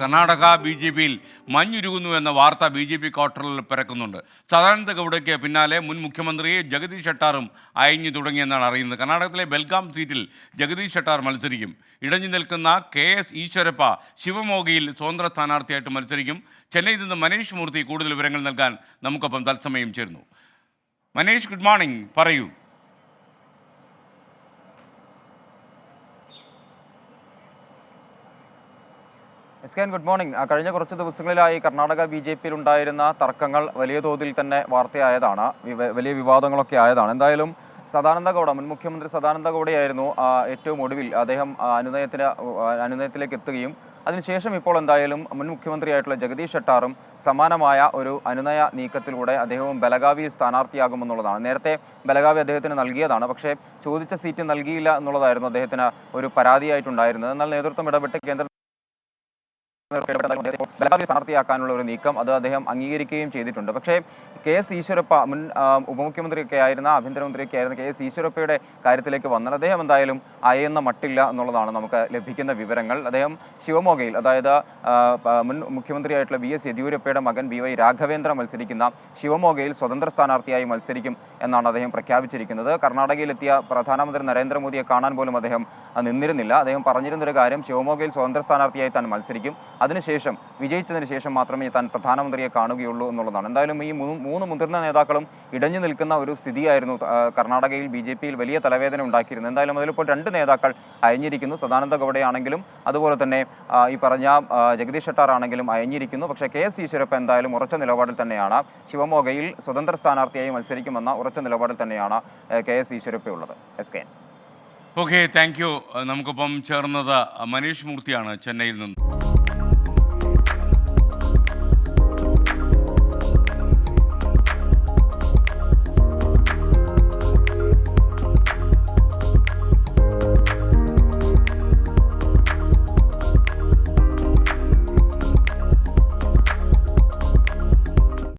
കർണാടക BJP-യിൽ മഞ്ഞുരുകുന്നു എന്ന വാർത്ത BJP ക്വാർട്ടറിൽ പരക്കുന്നുണ്ട്. സദാനന്ദ ഗൗഡയ്ക്ക് പിന്നാലെ മുൻ മുഖ്യമന്ത്രി ജഗദീഷ് ഷെട്ടാറും അയഞ്ഞു തുടങ്ങിയെന്നാണ് അറിയുന്നത്. കർണാടകത്തിലെ ബെൽഗാം സീറ്റിൽ ജഗദീഷ് ഷെട്ടാർ മത്സരിക്കും. ഇടഞ്ഞു നിൽക്കുന്ന KS ഈശ്വരപ്പ ശിവമോഗയിൽ സ്വതന്ത്ര സ്ഥാനാർത്ഥിയായിട്ട് മത്സരിക്കും. ചെന്നൈയിൽ നിന്ന് മനീഷ് മൂർത്തി കൂടുതൽ വിവരങ്ങൾ നൽകാൻ നമുക്കൊപ്പം തത്സമയം ചേരുന്നു. മനീഷ്, ഗുഡ് മോർണിംഗ്, പറയൂ. Good morning. കഴിഞ്ഞ കുറച്ച് ദിവസങ്ങളിലായി കർണാടക BJP-യിൽ ഉണ്ടായിരുന്ന തർക്കങ്ങൾ വലിയ തോതിൽ തന്നെ വാർത്തയായതാണ്, വലിയ വിവാദങ്ങളൊക്കെ ആയതാണ്. എന്തായാലും സദാനന്ദ ഗൗഡ, മുൻ മുഖ്യമന്ത്രി സദാനന്ദ ഗൗഡയായിരുന്നു ഏറ്റവും ഒടുവിൽ അദ്ദേഹം അനുനയത്തിലേക്ക് എത്തുകയും അതിനുശേഷം ഇപ്പോൾ എന്തായാലും മുൻ മുഖ്യമന്ത്രിയായിട്ടുള്ള ജഗദീഷ് ഷെട്ടാറും സമാനമായ ഒരു അനുനയ നീക്കത്തിലൂടെ അദ്ദേഹവും ബലഗാവിയിൽ സ്ഥാനാർത്ഥിയാകുമെന്നുള്ളതാണ്. നേരത്തെ ബലഗാവി അദ്ദേഹത്തിന് നൽകിയതാണ്, പക്ഷേ ചോദിച്ച സീറ്റ് നൽകിയില്ല എന്നുള്ളതായിരുന്നു അദ്ദേഹത്തിന് ഒരു പരാതിയായിട്ടുണ്ടായിരുന്നത്. എന്നാൽ നേതൃത്വം ഇടപെട്ട് കേന്ദ്ര ബലഗാവി സ്ഥാനാർത്ഥിയാക്കാനുള്ള ഒരു നീക്കം അത് അദ്ദേഹം അംഗീകരിക്കുകയും ചെയ്തിട്ടുണ്ട്. പക്ഷേ KS ഈശ്വരപ്പ, മുൻ ഉപമുഖ്യമന്ത്രിയൊക്കെ ആയിരുന്ന, ആഭ്യന്തരമന്ത്രിയൊക്കെ ആയിരുന്ന KS ഈശ്വരപ്പയുടെ കാര്യത്തിലേക്ക് വന്നാൽ അദ്ദേഹം എന്തായാലും അയയുന്ന മട്ടില്ല എന്നുള്ളതാണ് നമുക്ക് ലഭിക്കുന്ന വിവരങ്ങൾ. അദ്ദേഹം ശിവമോഗയിൽ, അതായത് മുൻ മുഖ്യമന്ത്രിയായിട്ടുള്ള BS യെദ്യൂരപ്പയുടെ മകൻ BY രാഘവേന്ദ്ര മത്സരിക്കുന്ന ശിവമോഗയിൽ സ്വതന്ത്ര സ്ഥാനാർത്ഥിയായി മത്സരിക്കും എന്നാണ് അദ്ദേഹം പ്രഖ്യാപിച്ചിരിക്കുന്നത്. കർണാടകയിലെത്തിയ പ്രധാനമന്ത്രി നരേന്ദ്രമോദിയെ കാണാൻ പോലും അദ്ദേഹം നിന്നിരുന്നില്ല. അദ്ദേഹം പറഞ്ഞിരുന്നൊരു കാര്യം, ശിവമോഗയിൽ സ്വതന്ത്ര സ്ഥാനാർത്ഥിയായി താൻ മത്സരിക്കും, അതിനുശേഷം വിജയിച്ചതിന് ശേഷം മാത്രമേ താൻ പ്രധാനമന്ത്രിയെ കാണുകയുള്ളൂ എന്നുള്ളതാണ്. എന്തായാലും ഈ മൂന്ന് മുതിർന്ന നേതാക്കളും ഇടഞ്ഞു നിൽക്കുന്ന ഒരു സ്ഥിതിയായിരുന്നു കർണാടകയിൽ BJP-യിൽ വലിയ തലവേദന ഉണ്ടാക്കിയിരുന്നത്. എന്തായാലും അതിലിപ്പോൾ രണ്ട് നേതാക്കൾ അയഞ്ഞിരിക്കുന്നു. സദാനന്ദ ഗൗഡയാണെങ്കിലും അതുപോലെ തന്നെ ഈ പറഞ്ഞ ജഗദീഷ് ഷെട്ടാർ ആണെങ്കിലും അയഞ്ഞിരിക്കുന്നു. പക്ഷേ KS ഈശ്വരപ്പ എന്തായാലും ഉറച്ച നിലപാടിൽ തന്നെയാണ്. ശിവമോഗയിൽ സ്വതന്ത്ര സ്ഥാനാർത്ഥിയായി മത്സരിക്കുമെന്ന ഉറച്ച നിലപാടിൽ തന്നെയാണ് KS ഈശ്വരപ്പയുള്ളത്. Okay, thank you. നമുക്കൊപ്പം ചേർന്നത് മനീഷ് മൂർത്തിയാണ് ചെന്നൈയിൽ നിന്ന്.